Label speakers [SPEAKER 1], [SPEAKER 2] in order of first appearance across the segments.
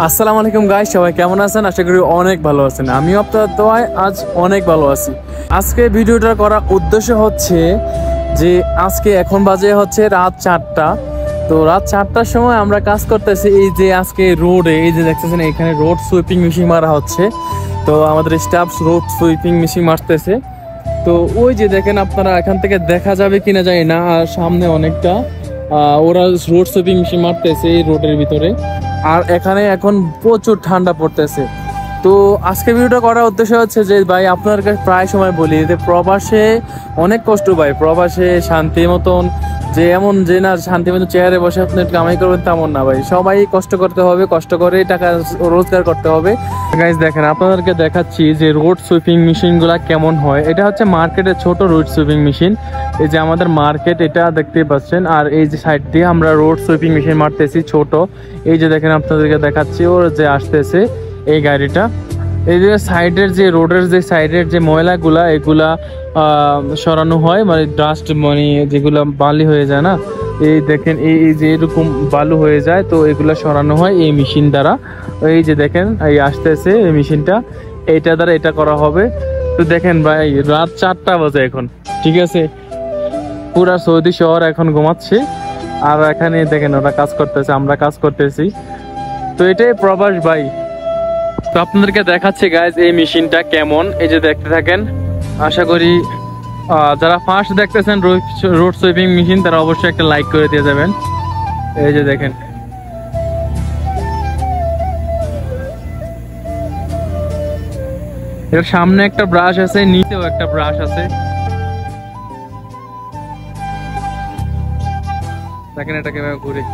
[SPEAKER 1] আসসালামু আলাইকুম গাইস, সবাই কেমন আছেন? আশা করি অনেক ভালো আছেন। আমিও আপনাদের দোয়ায় আজ অনেক ভালো আছি। আজকে ভিডিওটা করার উদ্দেশ্য হচ্ছে যে আজকে এখন বাজে হচ্ছে রাত 4টা। তো রাত 4টার সময় আমরা কাজ করতেছি এই যে আজকে রোডে, এই যে দেখতেছেন এখানে রোড সুইপিং মেশিন মারা হচ্ছে। তো আমাদের স্টাফ রোড সুইপিং মেশিন মারতেছে। তো ওই যে দেখেন আপনারা এখান থেকে দেখা যাবে কিনা জানি না, আর সামনে অনেকটা ওরা রোড সুইপিং মেশিন মারতেছে এই রোডের ভিতরে। আর এখানে এখন প্রচুর ঠান্ডা পড়তেছে। তো আজকে ভিডিওটা করার উদ্দেশ্য হচ্ছে যে ভাই আপনার কাছে প্রায় সময় বলি যে প্রবাসে অনেক কষ্ট ভাই, প্রবাসে শান্তি মতন যে এমন যে না শান্তি মতো চেয়ারে বসে আপনি কামাই করবেন তেমন না ভাই, সবাই কষ্ট করতে হবে, কষ্ট করে টাকা রোজগার করতে হবে। গাইস দেখেন আপনাদেরকে দেখাচ্ছি যে রোড সুইপিং মেশিনগুলো কেমন হয়। এটা হচ্ছে মার্কেটের ছোট রোড সুইপিং মেশিন। এই যে আমাদের মার্কেট এটা দেখতেই পাচ্ছেন, আর এই যে সাইড দিয়ে আমরা রোড সুইপিং মেশিন মারতেছি ছোট। এই যে দেখেন আপনাদেরকে দেখাচ্ছি ওর যে আসতেছে এই গাড়িটা। এই যে সাইডের যে রোডের যে সাইডের যে ময়লাগুলা এগুলা সরানো হয়, মানে ডাস্ট মানে যেগুলা বালি হয়ে যায় না, এই দেখেন এই যে এরকম বালু হয়ে যায়, তো এগুলা সরানো হয় এই মেশিন দ্বারা। এই যে দেখেন এই আসতেছে এই মেশিনটা, এইটা দ্বারা এটা করা হবে। তো দেখেন ভাই রাত 4টা বাজে এখন, ঠিক আছে, পুরা সৌদি শহর এখন ঘুমাচ্ছে, আর এখানে দেখেন ওরা কাজ করতেছে, আমরা কাজ করতেছি। তো এটাই প্রবাস ভাই। তো আপনাদেরকে দেখাচ্ছি গাইজ এই মেশিনটা কেমন, এই যে দেখতে থাকেন। আশা করি যারা ফার্স্ট দেখতেছেন রোড সুইপিং মেশিন তারা অবশ্যই একটা লাইক করে দিয়ে যাবেন। এই যে দেখেন এর সামনে একটা ব্রাশ আছে, নিচেও একটা ব্রাশ আছে, দেখেন এটা কিভাবে ঘুরে।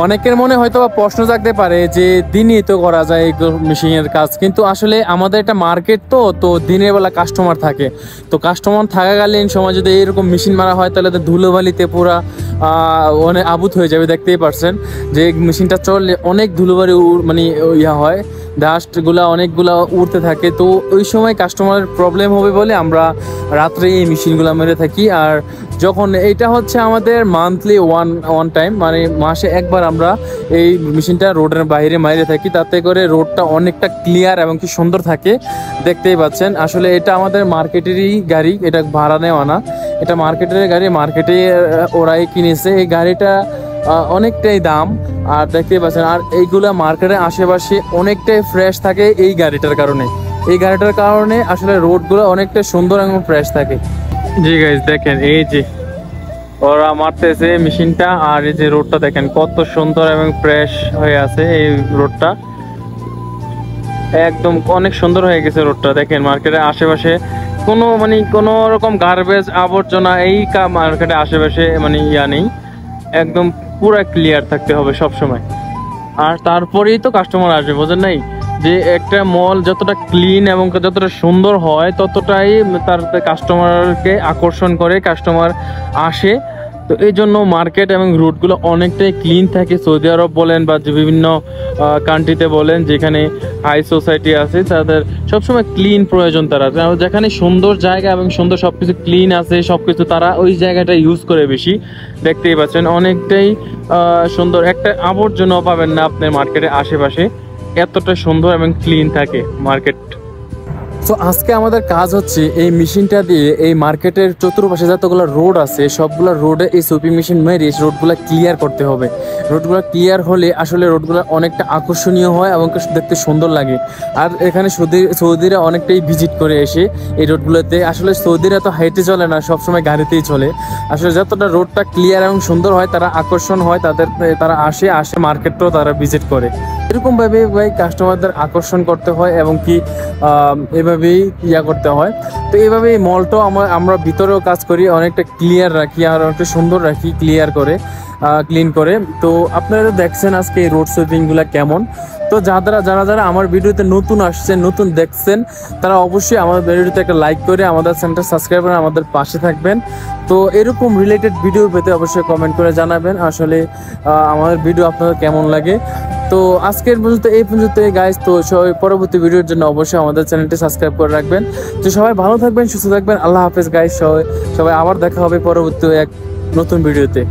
[SPEAKER 1] অনেকের মনে হয়তো প্রশ্ন জাগতে পারে যে দিনই তো করা যায় এই মেশিনের কাজ, কিন্তু আসলে আমাদের এটা মার্কেট, তো দিনের বেলা কাস্টমার থাকে। তো কাস্টমার থাকাকালীন সময় যদি এরকম মেশিন মারা হয় তাহলে তো ধুলোবালিতে পুরা অনেক আবুত হয়ে যাবে। দেখতেই পারছেন যে মেশিনটা চললে অনেক ধুলোবালি মানে ইয়া হয়, ডাস্টগুলা অনেকগুলা উড়তে থাকে। তো ওই সময় কাস্টমারের প্রবলেম হবে বলে আমরা রাত্রে এই মেশিনগুলো মেরে থাকি। আর যখন এইটা হচ্ছে আমাদের মান্থলি ওয়ান টাইম, মানে মাসে একবার আমরা এই মেশিনটা রোডের বাইরে মাইরে থাকি, তাতে করে রোডটা অনেকটা ক্লিয়ার এবং কি সুন্দর থাকে। দেখতেই পাচ্ছেন আসলে এটা আমাদের মার্কেটেরই গাড়ি, এটা ভাড়া নেওয়া না, এটা মার্কেটের গাড়ি, মার্কেটে ওরাই কিনেছে এই গাড়িটা। অনেকটাই দাম, আর দেখতেই পাচ্ছেন। আর এইগুলা মার্কেটের আশেপাশে অনেকটাই ফ্রেশ থাকে এই গাড়িটার কারণে। এই গাড়িটার কারণে আসলে রোডগুলো অনেকটা সুন্দর এবং ফ্রেশ থাকে। জি গাইস দেখেন এই যে ওরা মারতেছে মেশিনটা, আর এই যে রোডটা দেখেন কত সুন্দর এবং ফ্রেশ হয়ে আছে। এই রোডটা একদম অনেক সুন্দর হয়ে গেছে রোডটা। দেখেন মার্কেটের আশেপাশে কোনো রকম গার্বেজ আবর্জনা এই মার্কেটের আশেপাশে মানে ইয়া নেই, একদম পুরা ক্লিয়ার থাকতে হবে সব সময়। আর তারপরেই তো কাস্টমার আসবে, বোঝেন নাই? যে একটা মল যতটা ক্লিন এবং যতটা সুন্দর হয় ততটাই তার কাস্টমারকে আকর্ষণ করে, কাস্টমার আসে। তো এই জন্য মার্কেট এবং রুটগুলো অনেকটাই ক্লিন থাকে। সৌদি আরব বলেন বা বিভিন্ন কান্ট্রিতে বলেন যেখানে হাই সোসাইটি আছে তাদের সবসময় ক্লিন প্রয়োজন। তারা যেখানে সুন্দর জায়গা এবং সুন্দর সবকিছু ক্লিন আছে সবকিছু, তারা ওই জায়গাটা ইউজ করে বেশি। দেখতেই পাচ্ছেন অনেকটাই সুন্দর, একটা আবর্জনাও পাবেন না আপনার মার্কেটের আশেপাশে, এতটা সুন্দর এবং ক্লিন থাকে মার্কেট। তো আজকে আমাদের কাজ হচ্ছে এই মেশিনটা দিয়ে এই মার্কেটের চতুর্পাশে যতগুলো রোড আছে সবগুলো রোডে এই সুইপিং মেশিন মেরে রোডগুলো ক্লিয়ার করতে হবে। রোডগুলো ক্লিয়ার হলে আসলে রোডগুলো অনেকটা আকর্ষণীয় হয় এবং দেখতে সুন্দর লাগে। আর এখানে সৌদিরা অনেকটাই ভিজিট করে এসে এই রোডগুলোতে। আসলে সৌদিরা তো হাইটে চলে না, সবসময় গাড়িতেই চলে। আসলে যতটা রোডটা ক্লিয়ার এবং সুন্দর হয় তারা আকর্ষণ হয়, তারা আসে মার্কেটটাও তারা ভিজিট করে। এরকমভাবে ভাই কাস্টমারদের আকর্ষণ করতে হয় এবং কি এভাবেই ইয়া করতে হয়। তো এইভাবে এই মলটাও আমরা ভিতরেও কাজ করি, অনেকটা ক্লিয়ার রাখি আর অনেকটা সুন্দর রাখি ক্লিয়ার করে। ক্লিন করে। তো আপনারা দেখছেন আজকে এই রোড সুইপিংগুলো কেমন। তো যারা যারা আমার ভিডিওতে নতুন আসছেন, নতুন দেখছেন, তারা অবশ্যই আমাদের ভিডিওতে একটা লাইক করে আমাদের চ্যানেলটা সাবস্ক্রাইব করে আমাদের পাশে থাকবেন। তো এরকম রিলেটেড ভিডিও পেতে অবশ্যই কমেন্ট করে জানাবেন আসলে আমাদের ভিডিও আপনাদের কেমন লাগে। তো আজকের পর্যন্ত এই পর্যন্ত গাইস। তো সবাই পরবর্তী ভিডিওর জন্য অবশ্যই আমাদের চ্যানেলটি সাবস্ক্রাইব করে রাখবেন। তো সবাই ভালো থাকবেন, সুস্থ থাকবেন। আল্লাহ হাফেজ গাইস। সবাই আবার দেখা হবে পরবর্তী এক নতুন ভিডিওতে।